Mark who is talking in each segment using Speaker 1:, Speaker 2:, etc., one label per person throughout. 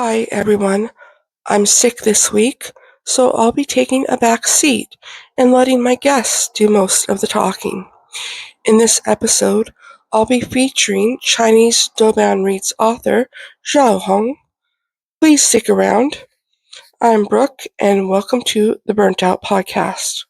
Speaker 1: Hi, everyone. I'm sick this week, so I'll be taking a back seat and letting my guests do most of the talking. In this episode, I'll be featuring Chinese Douban Reads author Xiao Huang. Please stick around. I'm Brooke, and welcome to the Burnt Out Podcast.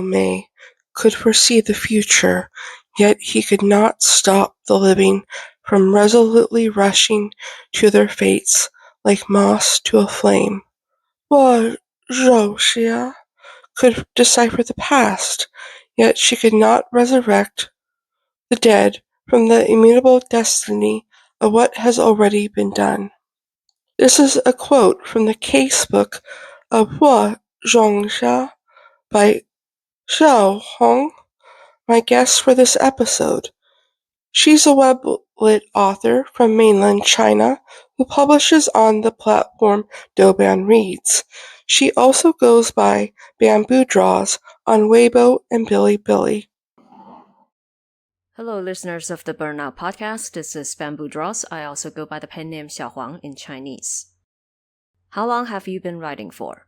Speaker 1: Mei could foresee the future, yet he could not stop the living from resolutely rushing to their fates like moss to a flame. Wuxia could decipher the past, yet she could not resurrect the dead from the immutable destiny of what has already been done. This is a quote from the casebook of Zhongxia by Xiao Huang, my guest for this episode. She's a web-lit author from mainland China who publishes on the platform Douban Reads. She also goes by Bamboo Draws on Weibo and Bilibili.
Speaker 2: Hello, listeners of the Burnout Podcast. This is Bamboo Draws. I also go by the pen name Xiao Huang in Chinese. How long have you been writing for?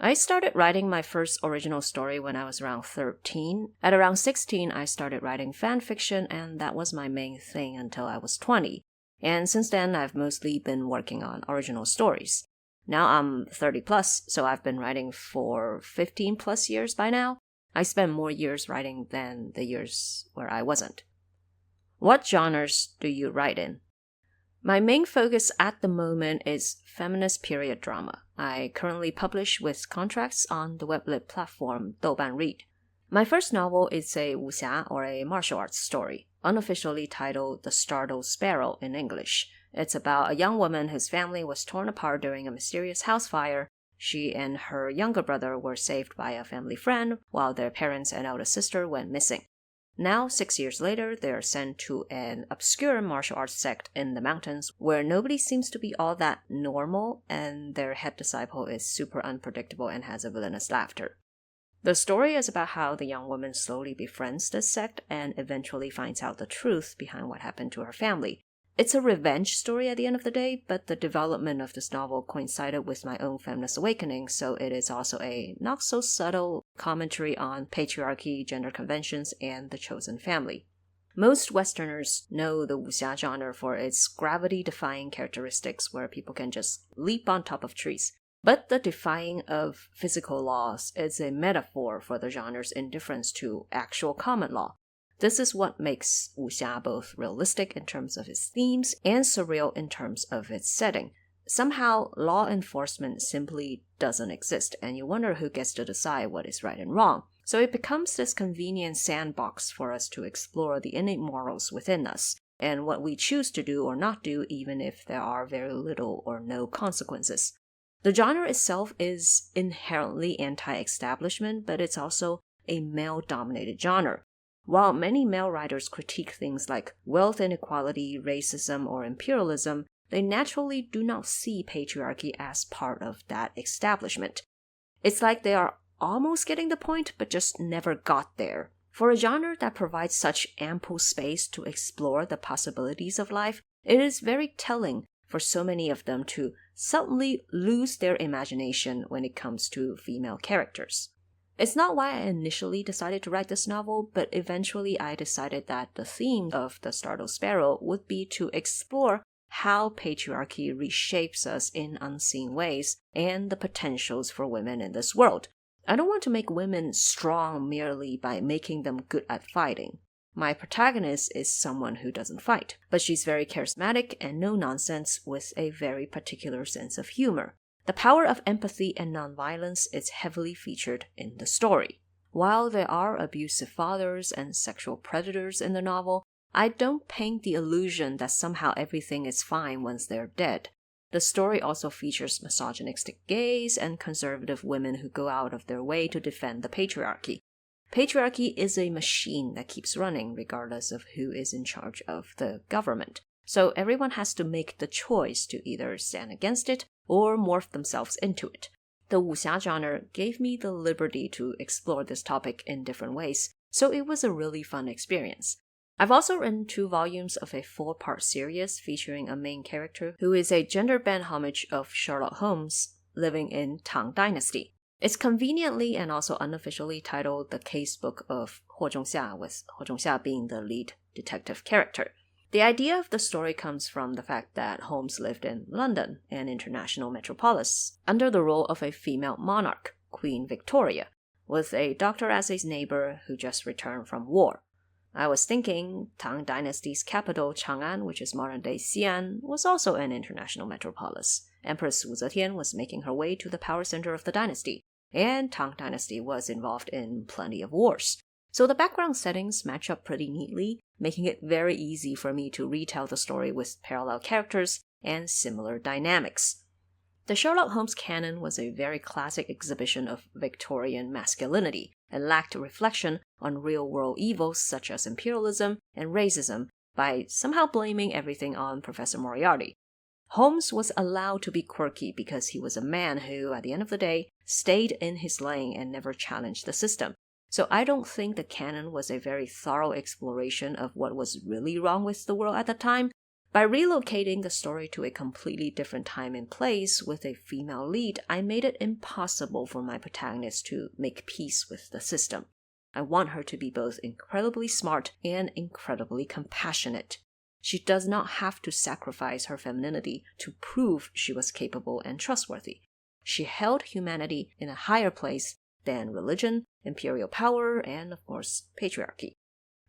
Speaker 2: I started writing my first original story when I was around 13. At around 16, I started writing fan fiction, and that was my main thing until I was 20. And since then, I've mostly been working on original stories. Now I'm 30 plus, so I've been writing for 15 plus years by now. I spent more years writing than the years where I wasn't. What genres do you write in? My main focus at the moment is feminist period drama. I currently publish with contracts on the weblit platform Douban Reads. My first novel is a Wuxia or a martial arts story, unofficially titled The Startled Sparrow in English. It's about a young woman whose family was torn apart during a mysterious house fire. She and her younger brother were saved by a family friend, while their parents and elder sister went missing. Now, 6 years later, they are sent to an obscure martial arts sect in the mountains where nobody seems to be all that normal, and their head disciple is super unpredictable and has a villainous laughter. The story is about how the young woman slowly befriends this sect and eventually finds out the truth behind what happened to her family. It's a revenge story at the end of the day, but the development of this novel coincided with my own feminist awakening, so it is also a not-so-subtle commentary on patriarchy, gender conventions, and the chosen family. Most Westerners know the wuxia genre for its gravity-defying characteristics where people can just leap on top of trees. But the defying of physical laws is a metaphor for the genre's indifference to actual common law. This is what makes wuxia both realistic in terms of its themes and surreal in terms of its setting. Somehow, law enforcement simply doesn't exist, and you wonder who gets to decide what is right and wrong. So it becomes this convenient sandbox for us to explore the innate morals within us, and what we choose to do or not do even if there are very little or no consequences. The genre itself is inherently anti-establishment, but it's also a male-dominated genre. While many male writers critique things like wealth inequality, racism, or imperialism, they naturally do not see patriarchy as part of that establishment. It's like they are almost getting the point, but just never got there. For a genre that provides such ample space to explore the possibilities of life, it is very telling for so many of them to suddenly lose their imagination when it comes to female characters. It's not why I initially decided to write this novel, but eventually I decided that the theme of The Startled Sparrow would be to explore how patriarchy reshapes us in unseen ways and the potentials for women in this world. I don't want to make women strong merely by making them good at fighting. My protagonist is someone who doesn't fight, but she's very charismatic and no-nonsense with a very particular sense of humor. The power of empathy and nonviolence is heavily featured in the story. While there are abusive fathers and sexual predators in the novel, I don't paint the illusion that somehow everything is fine once they're dead. The story also features misogynistic gays and conservative women who go out of their way to defend the patriarchy. Patriarchy is a machine that keeps running regardless of who is in charge of the government. so everyone has to make the choice to either stand against it or morph themselves into it. The Wuxia genre gave me the liberty to explore this topic in different ways, so it was a really fun experience. I've also written 2 volumes of a 4-part series featuring a main character who is a gender-bent homage of Sherlock Holmes living in Tang Dynasty. It's conveniently and also unofficially titled The Case Book of Huo Zhongxia, with Huo Zhongxia being the lead detective character. The idea of the story comes from the fact that Holmes lived in London, an international metropolis, under the rule of a female monarch, Queen Victoria, with a doctor as his neighbor who just returned from war. I was thinking Tang Dynasty's capital, Chang'an, which is modern-day Xi'an, was also an international metropolis. Empress Wu Zetian was making her way to the power center of the dynasty, and Tang Dynasty was involved in plenty of wars. So the background settings match up pretty neatly, making it very easy for me to retell the story with parallel characters and similar dynamics. The Sherlock Holmes canon was a very classic exhibition of Victorian masculinity and lacked reflection on real-world evils such as imperialism and racism by somehow blaming everything on Professor Moriarty. Holmes was allowed to be quirky because he was a man who, at the end of the day, stayed in his lane and never challenged the system. So I don't think the canon was a very thorough exploration of what was really wrong with the world at the time. By relocating the story to a completely different time and place with a female lead, I made it impossible for my protagonist to make peace with the system. I want her to be both incredibly smart and incredibly compassionate. She does not have to sacrifice her femininity to prove she was capable and trustworthy. She held humanity in a higher place than religion, imperial power, and, of course, patriarchy.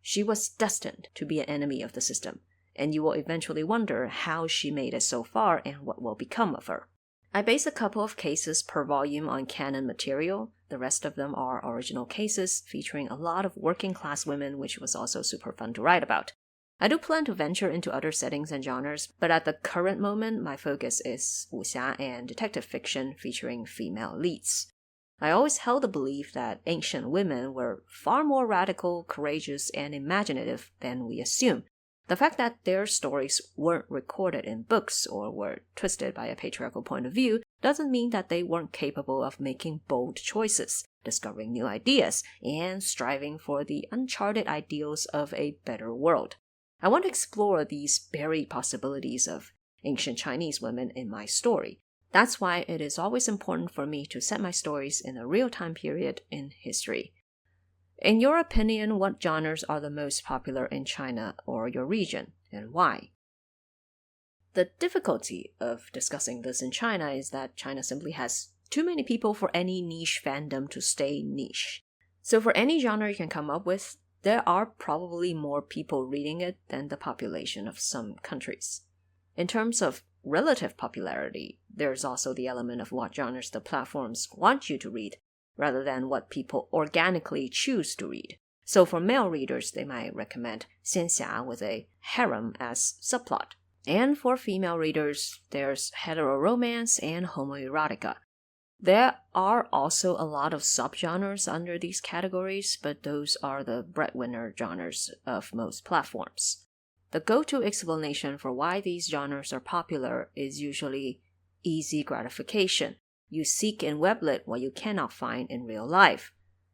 Speaker 2: She was destined to be an enemy of the system, and you will eventually wonder how she made it so far and what will become of her. I base a couple of cases per volume on canon material. The rest of them are original cases featuring a lot of working-class women, which was also super fun to write about. I do plan to venture into other settings and genres, but at the current moment, my focus is wuxia and detective fiction featuring female leads. I always held the belief that ancient women were far more radical, courageous, and imaginative than we assume. The fact that their stories weren't recorded in books or were twisted by a patriarchal point of view doesn't mean that they weren't capable of making bold choices, discovering new ideas, and striving for the uncharted ideals of a better world. I want to explore these buried possibilities of ancient Chinese women in my story. That's why it is always important for me to set my stories in a real-time period in history. In your opinion, what genres are the most popular in China or your region, and why? The difficulty of discussing this in China is that China simply has too many people for any niche fandom to stay niche. So for any genre you can come up with, there are probably more people reading it than the population of some countries. In terms of relative popularity, there's also the element of what genres the platforms want you to read, rather than what people organically choose to read. So for male readers, they might recommend xianxia with a harem as subplot. And for female readers, there's hetero-romance and homoerotica. There are also a lot of subgenres under these categories, but those are the breadwinner genres of most platforms. The go-to explanation for why these genres are popular is usually easy gratification. You seek in weblit what you cannot find in real life.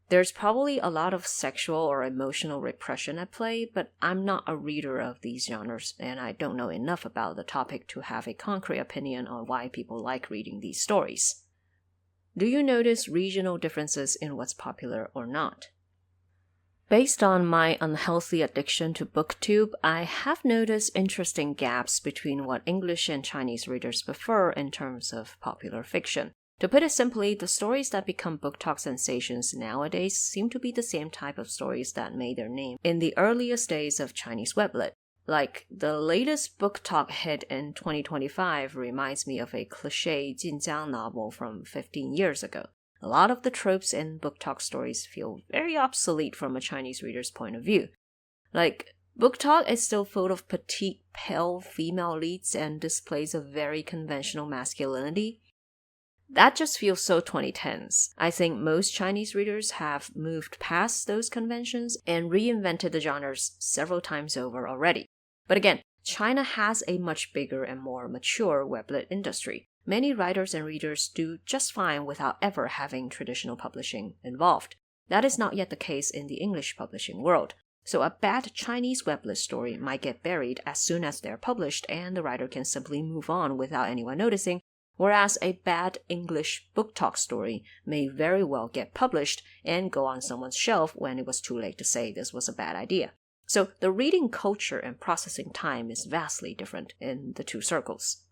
Speaker 2: There's probably a lot of sexual or emotional repression at play, but I'm not a reader of these genres, and I don't know enough about the topic to have a concrete opinion on why people like reading these stories. Do you notice regional differences in what's popular or not? Based on my unhealthy addiction to BookTube, I have noticed interesting gaps between what English and Chinese readers prefer in terms of popular fiction. To put it simply, the stories that become book talk sensations nowadays seem to be the same type of stories that made their name in the earliest days of Chinese weblit. Like, the latest book talk hit in 2025 reminds me of a cliché Jinjiang novel from 15 years ago. A lot of the tropes in book talk stories feel very obsolete from a Chinese reader's point of view. Like, book talk is still full of petite, pale female leads and displays of very conventional masculinity. That just feels so 2010s. I think most Chinese readers have moved past those conventions and reinvented the genres several times over already. But again, China has a much bigger and more mature weblit industry. Many writers and readers do just fine without ever having traditional publishing involved. That is not yet the case in the English publishing world. So a bad Chinese weblit story might get buried as soon as they're published and the writer can simply move on without anyone noticing, whereas a bad English book talk story may very well get published and go on someone's shelf when it was too late to say this was a bad idea. So the reading culture and processing time is vastly different in the two circles.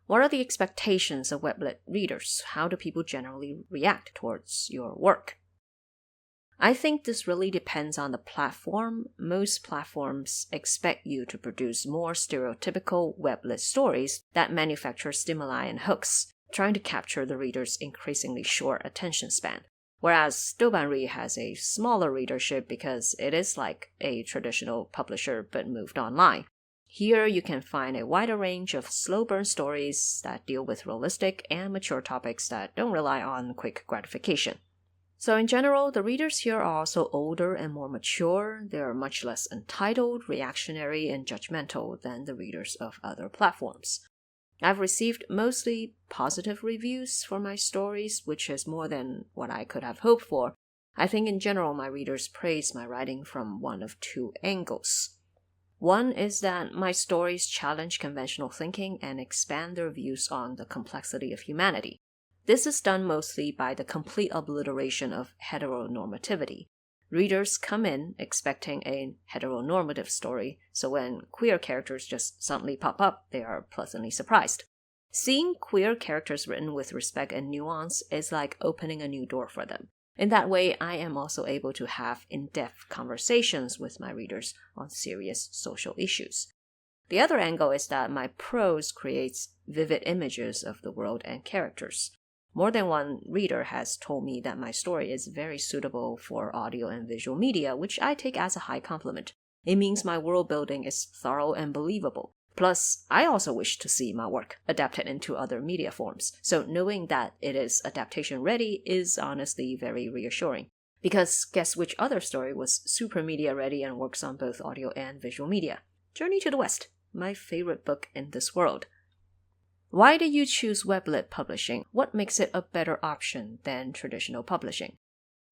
Speaker 2: What are the expectations of weblit readers? How do people generally react towards your work? I think this really depends on the platform. Most platforms expect you to produce more stereotypical weblit stories that manufacture stimuli and hooks, trying to capture the reader's increasingly short attention span. Whereas Douban Reads has a smaller readership because it is like a traditional publisher but moved online. Here you can find a wider range of slow burn stories that deal with realistic and mature topics that don't rely on quick gratification. So in general, the readers here are also older and more mature. They are much less entitled, reactionary, and judgmental than the readers of other platforms. I've received mostly positive reviews for my stories, which is more than what I could have hoped for. I think in general my readers praise my writing from one of two angles. One is that my stories challenge conventional thinking and expand their views on the complexity of humanity. This is done mostly by the complete obliteration of heteronormativity. Readers come in expecting a heteronormative story, so when queer characters just suddenly pop up, they are pleasantly surprised. Seeing queer characters written with respect and nuance is like opening a new door for them. In that way, I am also able to have in-depth conversations with my readers on serious social issues. The other angle is that my prose creates vivid images of the world and characters. More than one reader has told me that my story is very suitable for audio and visual media, which I take as a high compliment. It means my world building is thorough and believable. Plus, I also wish to see my work adapted into other media forms, so knowing that it is adaptation ready is honestly very reassuring. Because guess which other story was super media ready and works on both audio and visual media? Journey to the West, my favorite book in this world. Why did you choose weblit publishing? What makes it a better option than traditional publishing?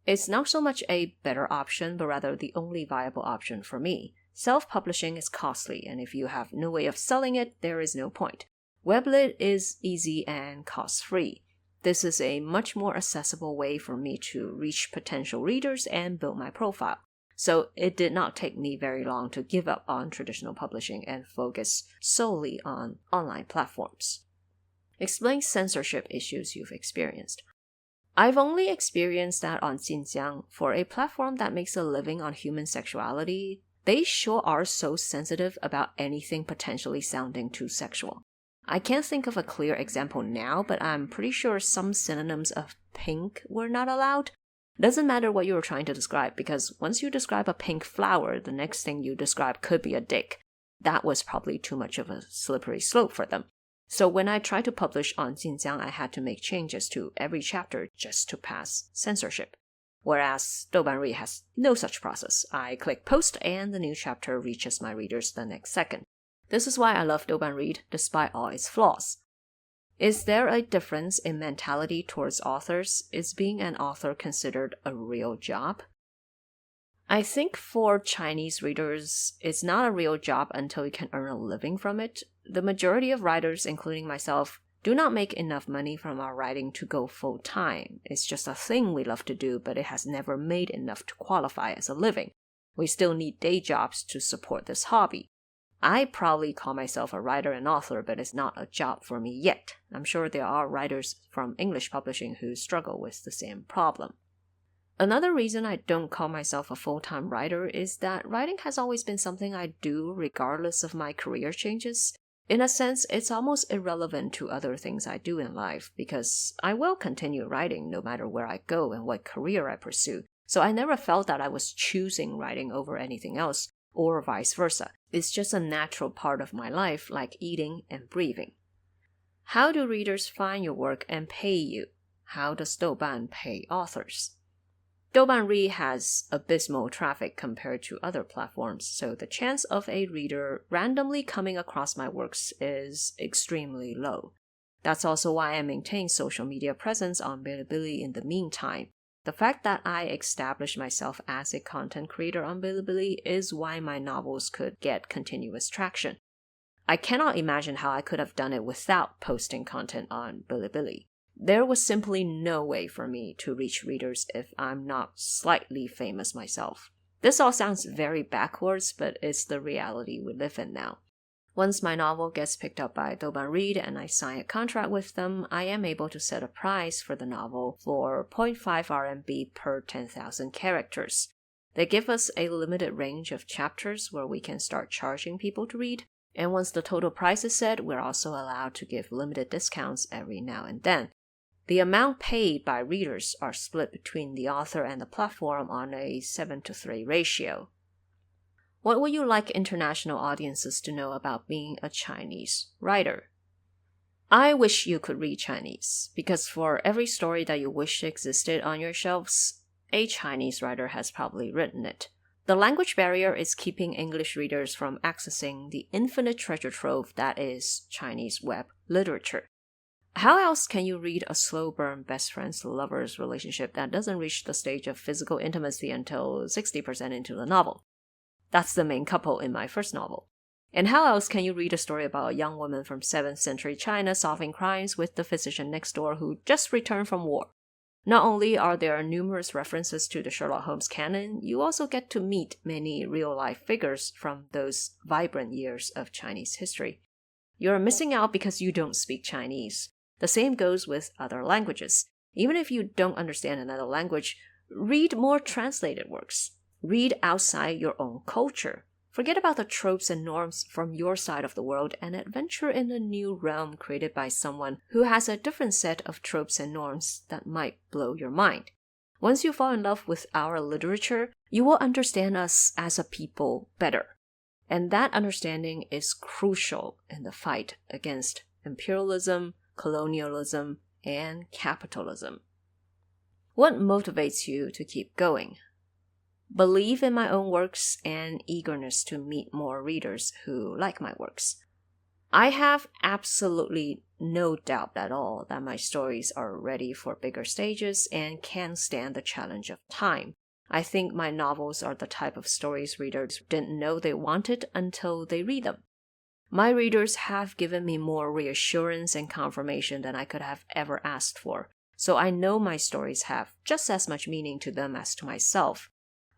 Speaker 2: It's not so much a better option, but rather the only viable option for me. Self-publishing is costly, and if you have no way of selling it, there is no point. Weblit is easy and cost-free. This is a much more accessible way for me to reach potential readers and build my profile. So it did not take me very long to give up on traditional publishing and focus solely on online platforms. Explain censorship issues you've experienced. I've only experienced that on Xinjiang. For a platform that makes a living on human sexuality, they sure are so sensitive about anything potentially sounding too sexual. I can't think of a clear example now, but I'm pretty sure some synonyms of pink were not allowed. Doesn't matter what you were trying to describe, because once you describe a pink flower, the next thing you describe could be a dick. That was probably too much of a slippery slope for them. So when I tried to publish on Xinjiang, I had to make changes to every chapter just to pass censorship. Whereas Douban Reads has no such process. I click post and the new chapter reaches my readers the next second. This is why I love Douban Reads despite all its flaws. Is there a difference in mentality towards authors? Is being an author considered a real job? I think for Chinese readers, it's not a real job until you can earn a living from it. The majority of writers, including myself, do not make enough money from our writing to go full-time. It's just a thing we love to do, but it has never made enough to qualify as a living. We still need day jobs to support this hobby. I proudly call myself a writer and author, but it's not a job for me yet. I'm sure there are writers from English publishing who struggle with the same problem. Another reason I don't call myself a full-time writer is that writing has always been something I do regardless of my career changes. In a sense, it's almost irrelevant to other things I do in life because I will continue writing no matter where I go and what career I pursue. So I never felt that I was choosing writing over anything else or vice versa. It's just a natural part of my life like eating and breathing. How do readers find your work and pay you? How does Douban pay authors? Douban Reads has abysmal traffic compared to other platforms, so the chance of a reader randomly coming across my works is extremely low. That's also why I maintain social media presence on Bilibili in the meantime. The fact that I established myself as a content creator on Bilibili is why my novels could get continuous traction. I cannot imagine how I could have done it without posting content on Bilibili. There was simply no way for me to reach readers if I'm not slightly famous myself. This all sounds very backwards, but it's the reality we live in now. Once my novel gets picked up by Douban Reads and I sign a contract with them, I am able to set a price for the novel for 0.5 RMB per 10,000 characters. They give us a limited range of chapters where we can start charging people to read, and once the total price is set, we're also allowed to give limited discounts every now and then. The amount paid by readers are split between the author and the platform on a 7:3 ratio. What would you like international audiences to know about being a Chinese writer? I wish you could read Chinese, because for every story that you wish existed on your shelves, a Chinese writer has probably written it. The language barrier is keeping English readers from accessing the infinite treasure trove that is Chinese web literature. How else can you read a slow burn best friends lovers relationship that doesn't reach the stage of physical intimacy until 60% into the novel? That's the main couple in my first novel. And how else can you read a story about a young woman from 7th century China solving crimes with the physician next door who just returned from war? Not only are there numerous references to the Sherlock Holmes canon, you also get to meet many real-life figures from those vibrant years of Chinese history. You're missing out because you don't speak Chinese. The same goes with other languages. Even if you don't understand another language, read more translated works. Read outside your own culture. Forget about the tropes and norms from your side of the world and adventure in a new realm created by someone who has a different set of tropes and norms that might blow your mind. Once you fall in love with our literature, you will understand us as a people better. And that understanding is crucial in the fight against imperialism, colonialism, and capitalism. What motivates you to keep going? Belief in my own works and eagerness to meet more readers who like my works. I have absolutely no doubt at all that my stories are ready for bigger stages and can stand the challenge of time. I think my novels are the type of stories readers didn't know they wanted until they read them. My readers have given me more reassurance and confirmation than I could have ever asked for, so I know my stories have just as much meaning to them as to myself.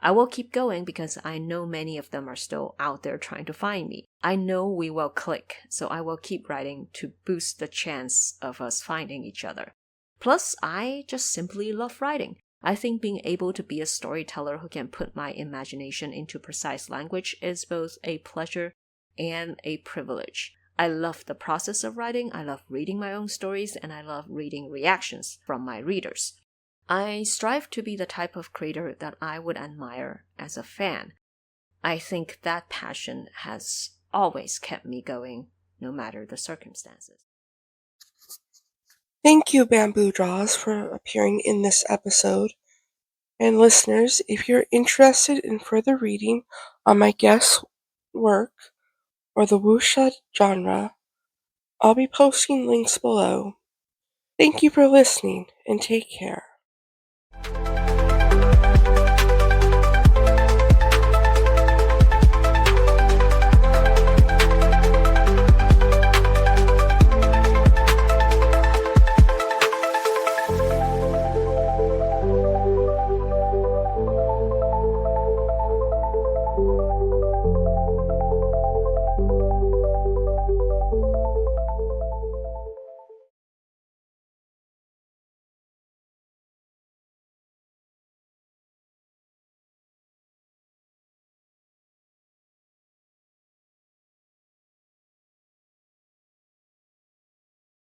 Speaker 2: I will keep going because I know many of them are still out there trying to find me. I know we will click, so I will keep writing to boost the chance of us finding each other. Plus, I just simply love writing. I think being able to be a storyteller who can put my imagination into precise language is both a pleasure and a privilege. I love the process of writing, I love reading my own stories, and I love reading reactions from my readers. I strive to be the type of creator that I would admire as a fan. I think that passion has always kept me going, no matter the circumstances.
Speaker 1: Thank you, Bamboo Draws, for appearing in this episode. And listeners, if you're interested in further reading on my guest's work or the Wuxia genre, I'll be posting links below. Thank you for listening and take care.